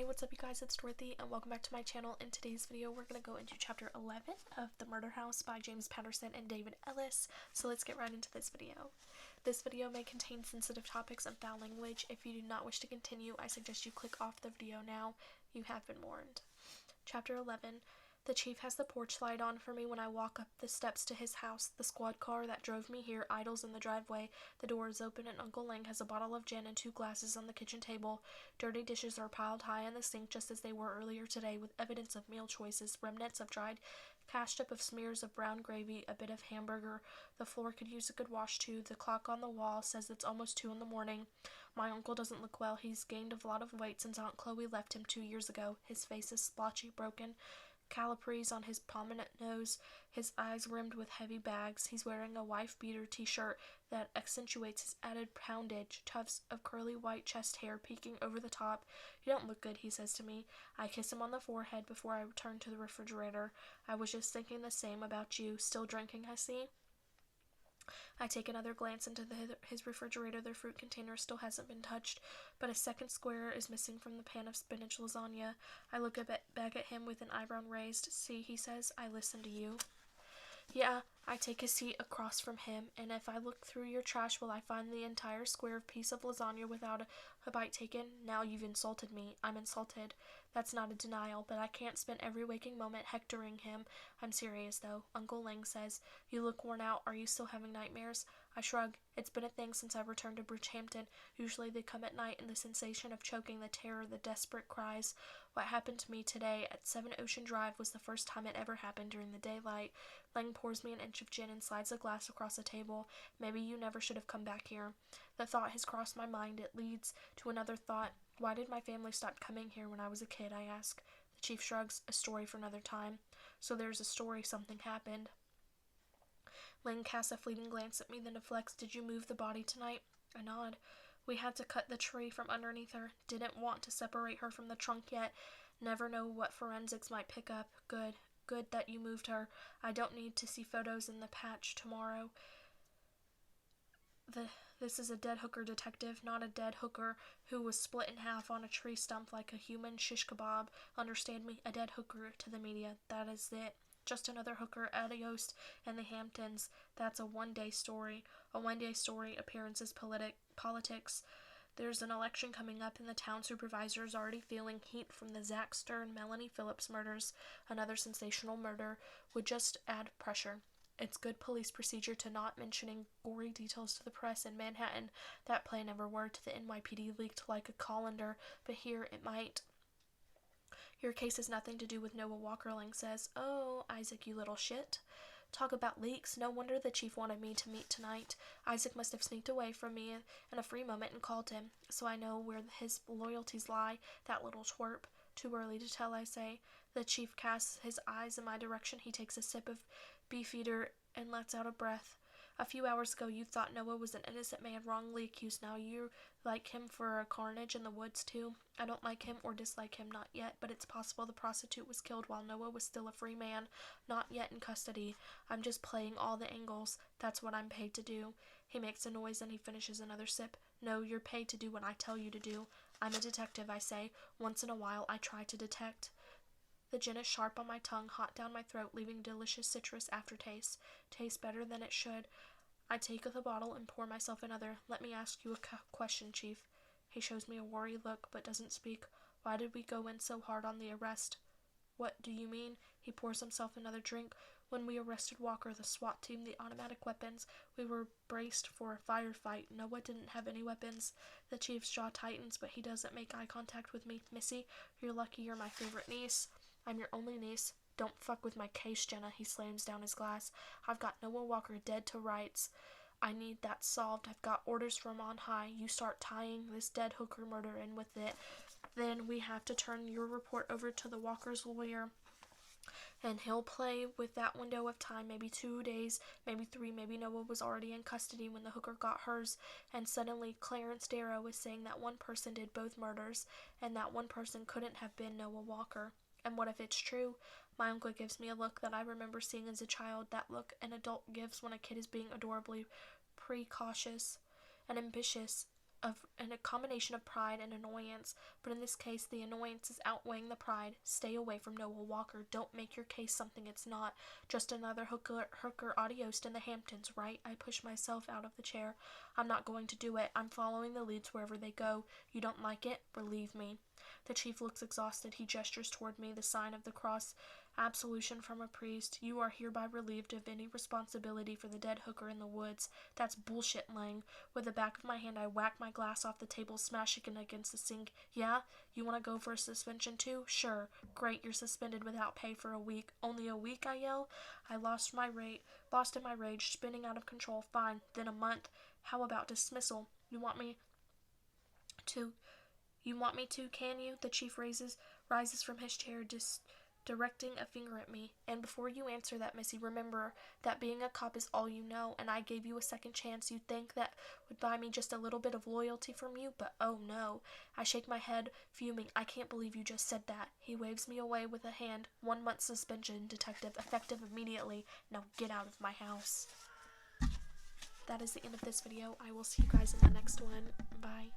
Hey, what's up you guys, it's Dorothy and welcome back to my channel. In today's video we're going to go into chapter 11 of The Murder House by James Patterson and David Ellis. So let's get right into this video. This video may contain sensitive topics and foul language. If you do not wish to continue, I suggest you click off the video now. You have been warned. Chapter 11. The chief has the porch light on for me when I walk up the steps to his house. The squad car that drove me here idles in the driveway. The door is open and Uncle Lang has a bottle of gin and 2 glasses on the kitchen table. Dirty dishes are piled high in the sink just as they were earlier today, with evidence of meal choices, remnants of dried ketchup, of smears of brown gravy, a bit of hamburger. The floor could use a good wash too. The clock on the wall says it's almost 2 in the morning. My uncle doesn't look well. He's gained a lot of weight since Aunt Chloe left him 2 years ago. His face is splotchy, broken, calipers on his prominent nose, his eyes rimmed with heavy bags. He's wearing a wife-beater t-shirt that accentuates his added poundage, tufts of curly white chest hair peeking over the top. "You don't look good," he says to me. I kiss him on the forehead before I return to the refrigerator. "I was just thinking the same about you. Still drinking, I see." I take another glance into his refrigerator. The fruit container still hasn't been touched, but a second square is missing from the pan of spinach lasagna. I look back at him with an eyebrow raised. "See," he says, "I listen to you." "Yeah." I take a seat across from him. "And if I look through your trash, will I find the entire square piece of lasagna without a bite taken? Now you've insulted me." I'm insulted. That's not a denial, but I can't spend every waking moment hectoring him. I'm serious, though. Uncle Lang says, "You look worn out. Are you still having nightmares?" I shrug. It's been a thing since I returned to Bridgehampton. Usually they come at night, and the sensation of choking, the terror, the desperate cries. What happened to me today at 7 Ocean Drive was the first time it ever happened during the daylight. Lang pours me an inch of gin and slides a glass across the table. "Maybe you never should have come back here." The thought has crossed my mind. It leads to another thought. "Why did my family stop coming here when I was a kid?" I ask. The chief shrugs. "A story for another time." "So there's a story. Something happened." Lang casts a fleeting glance at me, then deflects. "Did you move the body tonight?" I nod. "We had to cut the tree from underneath her. Didn't want to separate her from the trunk yet. Never know what forensics might pick up. Good that you moved her. I don't need to see photos in the patch tomorrow. This is a dead hooker, detective, not a dead hooker who was split in half on a tree stump like a human shish kebab. Understand me? A dead hooker to the media. That is it. Just another hooker, adios, in the Hamptons. That's a one-day story. A one-day story, appearances, politics. There's an election coming up, and the town supervisor is already feeling heat from the Zach Stern, Melanie Phillips murders. Another sensational murder would just add pressure. It's good police procedure to not mentioning gory details to the press. In Manhattan, that play never worked. The NYPD leaked like a colander, but here it might. "Your case has nothing to do with Noah Walker," Lang says. "Oh, Isaac, you little shit." Talk about leaks. No wonder the chief wanted me to meet tonight. Isaac must have sneaked away from me in a free moment and called him. So I know where his loyalties lie, that little twerp. Too early to tell, I say. The chief casts his eyes in my direction. He takes a sip of beefeater and lets out a breath. "A few hours ago you thought Noah was an innocent man wrongly accused. Now you like him for a carnage in the woods too." "I don't like him or dislike him, not yet, but it's possible the prostitute was killed while Noah was still a free man, not yet in custody. I'm just playing all the angles. That's what I'm paid to do." He makes a noise and he finishes another sip. "No, you're paid to do what I tell you to do." "I'm a detective," I say. "Once in a while I try to detect." The gin is sharp on my tongue, hot down my throat, leaving delicious citrus aftertaste. Tastes better than it should. I take the bottle and pour myself another. "Let me ask you a question, Chief." He shows me a worried look, but doesn't speak. "Why did we go in so hard on the arrest?" "What do you mean?" He pours himself another drink. "When we arrested Walker, the SWAT team, the automatic weapons, we were braced for a firefight. Noah didn't have any weapons." The chief's jaw tightens, but he doesn't make eye contact with me. "Missy, you're lucky you're my favorite niece." "I'm your only niece." "Don't fuck with my case, Jenna." He slams down his glass. "I've got Noah Walker dead to rights. I need that solved. I've got orders from on high. You start tying this dead hooker murder in with it, then we have to turn your report over to the Walker's lawyer, and he'll play with that window of time, maybe 2 days, maybe 3, maybe Noah was already in custody when the hooker got hers, and suddenly Clarence Darrow is saying that one person did both murders, and that one person couldn't have been Noah Walker. And what if it's true?" My uncle gives me a look that I remember seeing as a child, that look an adult gives when a kid is being adorably precautious and ambitious. a combination of pride and annoyance, but in this case the annoyance is outweighing the pride. Stay away from Noah Walker. Don't make your case something it's not. Just another hooker adios in the Hamptons, right? I push myself out of the chair. I'm not going to do it. I'm following the leads wherever they go. You don't like it? Relieve me. The chief looks exhausted. He gestures toward me, the sign of the cross. Absolution from a priest. You are hereby relieved of any responsibility for the dead hooker in the woods. That's bullshit, Lang. With the back of my hand, I whack my glass off the table, smashing it against the sink. Yeah? You want to go for a suspension too? Sure. Great, you're suspended without pay for a week. Only a week, I yell. I lost in my rage, spinning out of control. Fine. Then a month. How about dismissal? You want me to, can you? The chief rises from his chair, directing a finger at me. And before you answer that, Missy, remember that being a cop is all you know, and I gave you a second chance. You'd think that would buy me just a little bit of loyalty from you, but oh no. I shake my head, fuming. I can't believe you just said that. He waves me away with a hand. 1 month suspension, detective, effective immediately. Now get out of my house. That is the end of this video. I will see you guys in the next one. Bye.